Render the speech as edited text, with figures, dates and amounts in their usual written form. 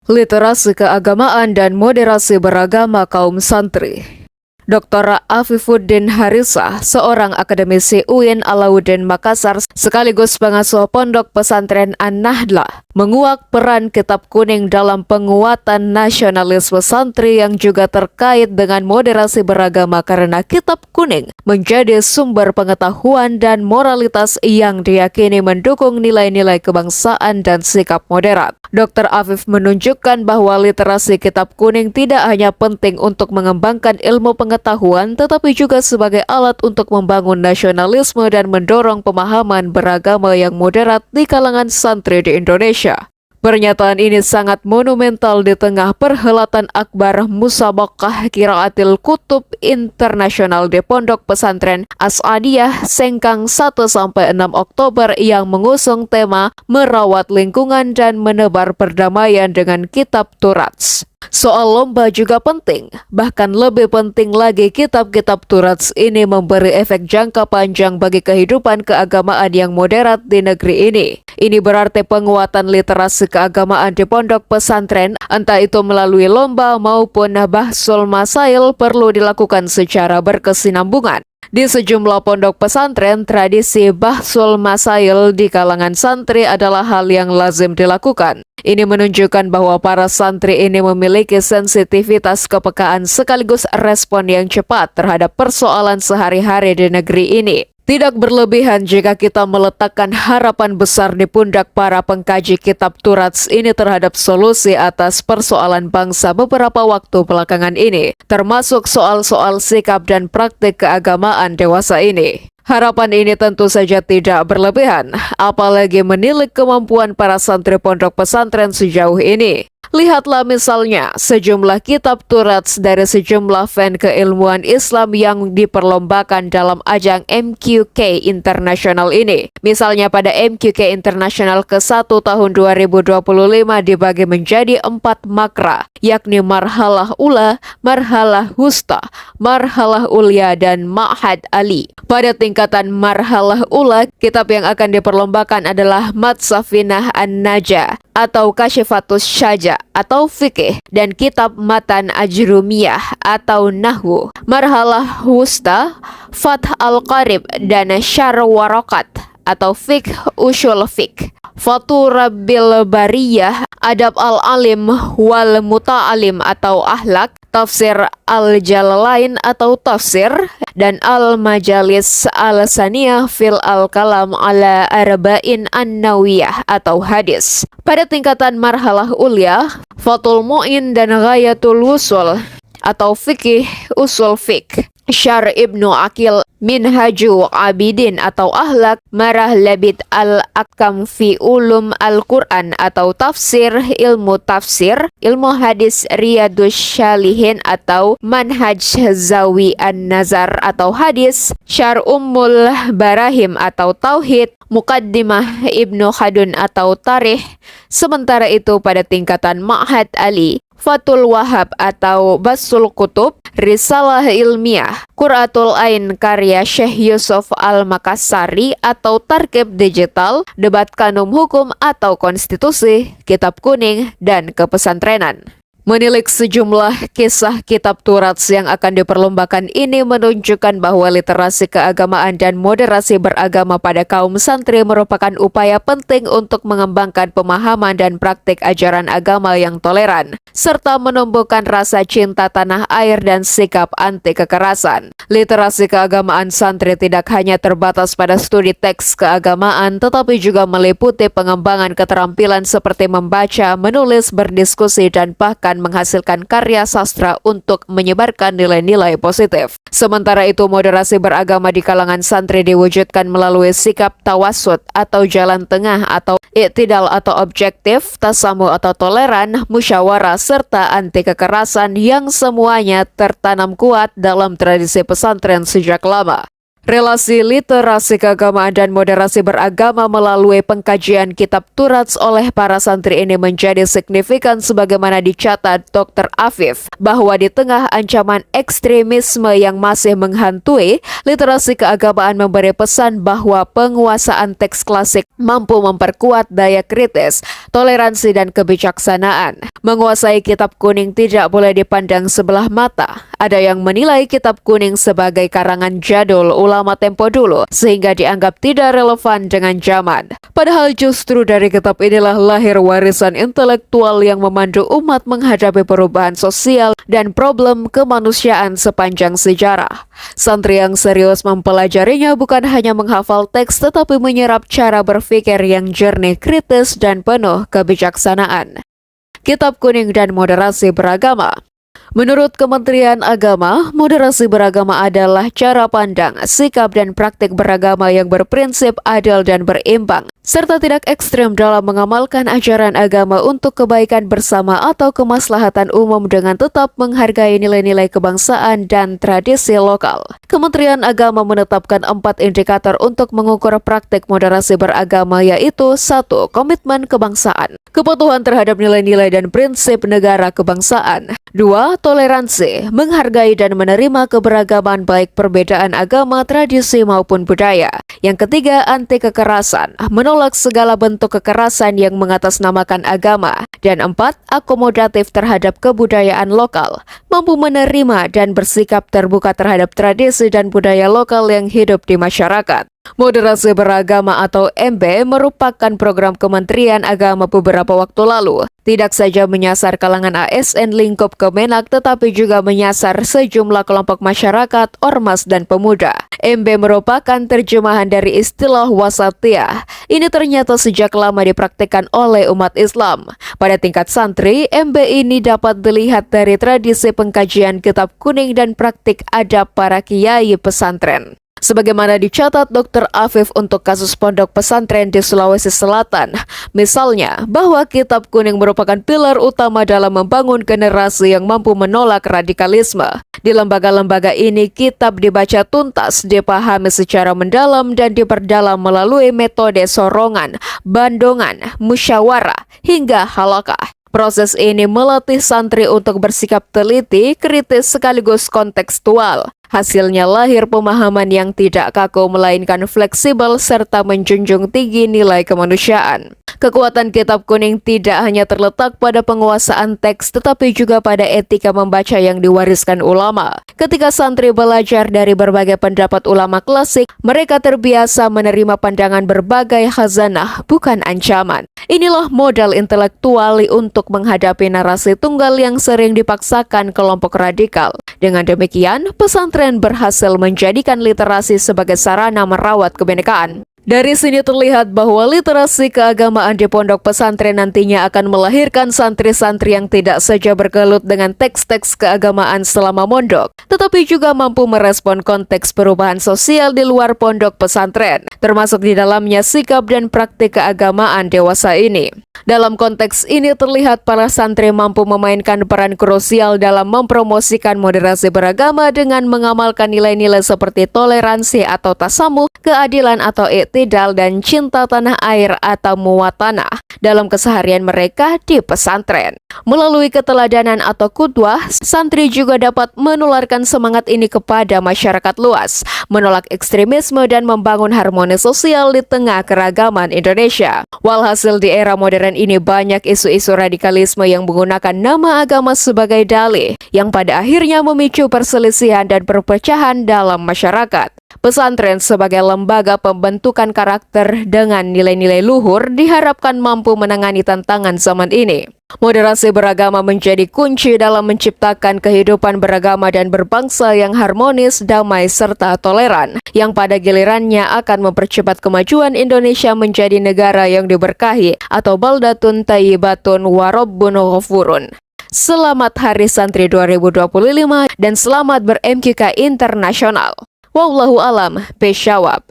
Literasi keagamaan dan moderasi beragama kaum santri. Dr. Afifuddin Harisa, seorang akademisi UIN Alauddin Makassar sekaligus pengasuh pondok pesantren An-Nahdlah, menguak peran Kitab Kuning dalam penguatan nasionalisme santri yang juga terkait dengan moderasi beragama karena Kitab Kuning menjadi sumber pengetahuan dan moralitas yang diyakini mendukung nilai-nilai kebangsaan dan sikap moderat. Dr. Afif menunjukkan bahwa literasi Kitab Kuning tidak hanya penting untuk mengembangkan ilmu pengetahuan, tetapi juga sebagai alat untuk membangun nasionalisme dan mendorong pemahaman beragama yang moderat di kalangan santri di Indonesia. Pernyataan ini sangat monumental di tengah perhelatan akbar Musabaqah Qiraatil Kutub Internasional di Pondok Pesantren As-Adiyah Sengkang 1-6 Oktober yang mengusung tema merawat lingkungan dan menebar perdamaian dengan Kitab Turats. Soal lomba juga penting, bahkan lebih penting lagi kitab-kitab Turats ini memberi efek jangka panjang bagi kehidupan keagamaan yang moderat di negeri ini. Ini berarti penguatan literasi keagamaan di pondok pesantren, entah itu melalui lomba maupun bahsul masail, perlu dilakukan secara berkesinambungan. Di sejumlah pondok pesantren, tradisi bahsul masail di kalangan santri adalah hal yang lazim dilakukan. Ini menunjukkan bahwa para santri ini memiliki sensitivitas kepekaan sekaligus respon yang cepat terhadap persoalan sehari-hari di negeri ini. Tidak berlebihan jika kita meletakkan harapan besar di pundak para pengkaji kitab Turats ini terhadap solusi atas persoalan bangsa beberapa waktu belakangan ini, termasuk soal-soal sikap dan praktik keagamaan dewasa ini. Harapan ini tentu saja tidak berlebihan, apalagi menilik kemampuan para santri pondok pesantren sejauh ini. Lihatlah misalnya sejumlah kitab Turats dari sejumlah fan keilmuan Islam yang diperlombakan dalam ajang MQK Internasional ini. Misalnya pada MQK Internasional ke-1 tahun 2025 dibagi menjadi 4 makra, yakni Marhalah Ula, Marhalah Wusta, Marhalah Ulya, dan Ma'had Ali. Pada tingkatan Marhalah Ula, kitab yang akan diperlombakan adalah Mat Safinah An-Naja atau Kashifatus Syaja atau Fikih, dan kitab Matan Ajrumiyah atau Nahwu. Marhalah Wusta, Fath Al-Qarib, dan Syar Warakat atau Fiqh Ushul Fiqh. Fatur Bil Bariyah, Adab Al-Alim wal Muta'alim atau Ahlak, Tafsir Al-Jalalain atau Tafsir, dan Al-Majalis Al-Saniyah fil Al-Kalam ala Arba'in An-Nawiyah atau Hadis. Pada tingkatan Marhalah Ulya, Fathul Mu'in dan Ghayatul Wusul atau Fikih Usul Fiqh. Syar Ibnu Aqil, Minhaju Abidin atau Ahlak, Marah Labid Al-Akam fi Ulum Al-Quran atau Tafsir, Ilmu Tafsir, Ilmu Hadis Riyadus Syalihin atau Manhaj Zawi An-Nazar atau Hadis, Syar Ummul Barahim atau Tauhid, Muqaddimah Ibnu Khadun atau Tarikh. Sementara itu pada tingkatan Ma'had Ali, Fathul Wahab atau Basul Kutub, Risalah Ilmiah, Qur'atul Ain karya Syekh Yusuf Al-Makassari atau Tarkib Digital, Debat Kanun Hukum atau Konstitusi, Kitab Kuning, dan Kepesantrenan. Menilik sejumlah kisah kitab Turats yang akan diperlombakan ini menunjukkan bahwa literasi keagamaan dan moderasi beragama pada kaum santri merupakan upaya penting untuk mengembangkan pemahaman dan praktik ajaran agama yang toleran, serta menumbuhkan rasa cinta tanah air dan sikap anti kekerasan. Literasi keagamaan santri tidak hanya terbatas pada studi teks keagamaan, tetapi juga meliputi pengembangan keterampilan seperti membaca, menulis, berdiskusi, dan bahkan menghasilkan karya sastra untuk menyebarkan nilai-nilai positif. Sementara itu, moderasi beragama di kalangan santri diwujudkan melalui sikap tawasud atau jalan tengah atau i'tidal atau objektif, tasamu atau toleran, musyawarah, serta anti kekerasan yang semuanya tertanam kuat dalam tradisi pesantren sejak lama. Relasi literasi keagamaan dan moderasi beragama melalui pengkajian kitab Turats oleh para santri ini menjadi signifikan sebagaimana dicatat Dr. Afif bahwa di tengah ancaman ekstremisme yang masih menghantui, literasi keagamaan memberi pesan bahwa penguasaan teks klasik mampu memperkuat daya kritis, toleransi dan kebijaksanaan. Menguasai kitab kuning tidak boleh dipandang sebelah mata. Ada yang menilai kitab kuning sebagai karangan jadul ulama tempo dulu sehingga dianggap tidak relevan dengan zaman. Padahal justru dari kitab inilah lahir warisan intelektual yang memandu umat menghadapi perubahan sosial dan problem kemanusiaan sepanjang sejarah. Santri yang serius mempelajarinya bukan hanya menghafal teks tetapi menyerap cara berpikir yang jernih, kritis, dan penuh kebijaksanaan. Kitab Kuning dan Moderasi Beragama. Menurut Kementerian Agama, moderasi beragama adalah cara pandang, sikap dan praktik beragama yang berprinsip adil dan berimbang, serta tidak ekstrem dalam mengamalkan ajaran agama untuk kebaikan bersama atau kemaslahatan umum dengan tetap menghargai nilai-nilai kebangsaan dan tradisi lokal. Kementerian Agama menetapkan 4 indikator untuk mengukur praktik moderasi beragama yaitu 1. Komitmen kebangsaan, kepatuhan terhadap nilai-nilai dan prinsip negara kebangsaan. 2. Toleransi, menghargai dan menerima keberagaman baik perbedaan agama, tradisi maupun budaya. Yang ketiga, anti kekerasan, menolak segala bentuk kekerasan yang mengatasnamakan agama. Dan 4. Akomodatif terhadap kebudayaan lokal, mampu menerima dan bersikap terbuka terhadap tradisi dan budaya lokal yang hidup di masyarakat. Moderasi Beragama atau MB merupakan program Kementerian Agama beberapa waktu lalu. Tidak saja menyasar kalangan ASN lingkup Kemenak, tetapi juga menyasar sejumlah kelompok masyarakat, ormas, dan pemuda. MB merupakan terjemahan dari istilah wasatiyah. Ini ternyata sejak lama dipraktikkan oleh umat Islam. Pada tingkat santri, MB ini dapat dilihat dari tradisi pengkajian kitab kuning dan praktik adab para kiai pesantren. Sebagaimana dicatat Dr. Afif untuk kasus pondok pesantren di Sulawesi Selatan, misalnya bahwa kitab kuning merupakan pilar utama dalam membangun generasi yang mampu menolak radikalisme. Di lembaga-lembaga ini, kitab dibaca tuntas, dipahami secara mendalam dan diperdalam melalui metode sorongan, bandongan, musyawarah, hingga halakah. Proses ini melatih santri untuk bersikap teliti, kritis sekaligus kontekstual. Hasilnya lahir pemahaman yang tidak kaku melainkan fleksibel serta menjunjung tinggi nilai kemanusiaan. Kekuatan kitab kuning tidak hanya terletak pada penguasaan teks tetapi juga pada etika membaca yang diwariskan ulama. Ketika santri belajar dari berbagai pendapat ulama klasik, mereka terbiasa menerima pandangan berbagai khazanah, bukan ancaman. Inilah modal intelektual untuk menghadapi narasi tunggal yang sering dipaksakan kelompok radikal. Dengan demikian, pesantren berhasil menjadikan literasi sebagai sarana merawat kebinekaan. Dari sini terlihat bahwa literasi keagamaan di pondok pesantren nantinya akan melahirkan santri-santri yang tidak saja bergelut dengan teks-teks keagamaan selama mondok, tetapi juga mampu merespon konteks perubahan sosial di luar pondok pesantren, termasuk di dalamnya sikap dan praktik keagamaan dewasa ini. Dalam konteks ini terlihat para santri mampu memainkan peran krusial dalam mempromosikan moderasi beragama dengan mengamalkan nilai-nilai seperti toleransi atau tasamuh, keadilan atau iktidal, dan cinta tanah air atau muwatanah dalam keseharian mereka di pesantren. Melalui keteladanan atau qudwah, santri juga dapat menularkan semangat ini kepada masyarakat luas, menolak ekstremisme dan membangun harmoni sosial di tengah keragaman Indonesia. Walhasil di era modern ini banyak isu-isu radikalisme yang menggunakan nama agama sebagai dalih, yang pada akhirnya memicu perselisihan dan perpecahan dalam masyarakat. Pesantren sebagai lembaga pembentukan karakter dengan nilai-nilai luhur diharapkan mampu menangani tantangan zaman ini. Moderasi beragama menjadi kunci dalam menciptakan kehidupan beragama dan berbangsa yang harmonis, damai, serta toleran, yang pada gilirannya akan mempercepat kemajuan Indonesia menjadi negara yang diberkahi atau baldatun thayyibatun wa rabbun ghafurun. Selamat Hari Santri 2025 dan selamat ber-MQK Internasional. Wallahu alam, bishawab.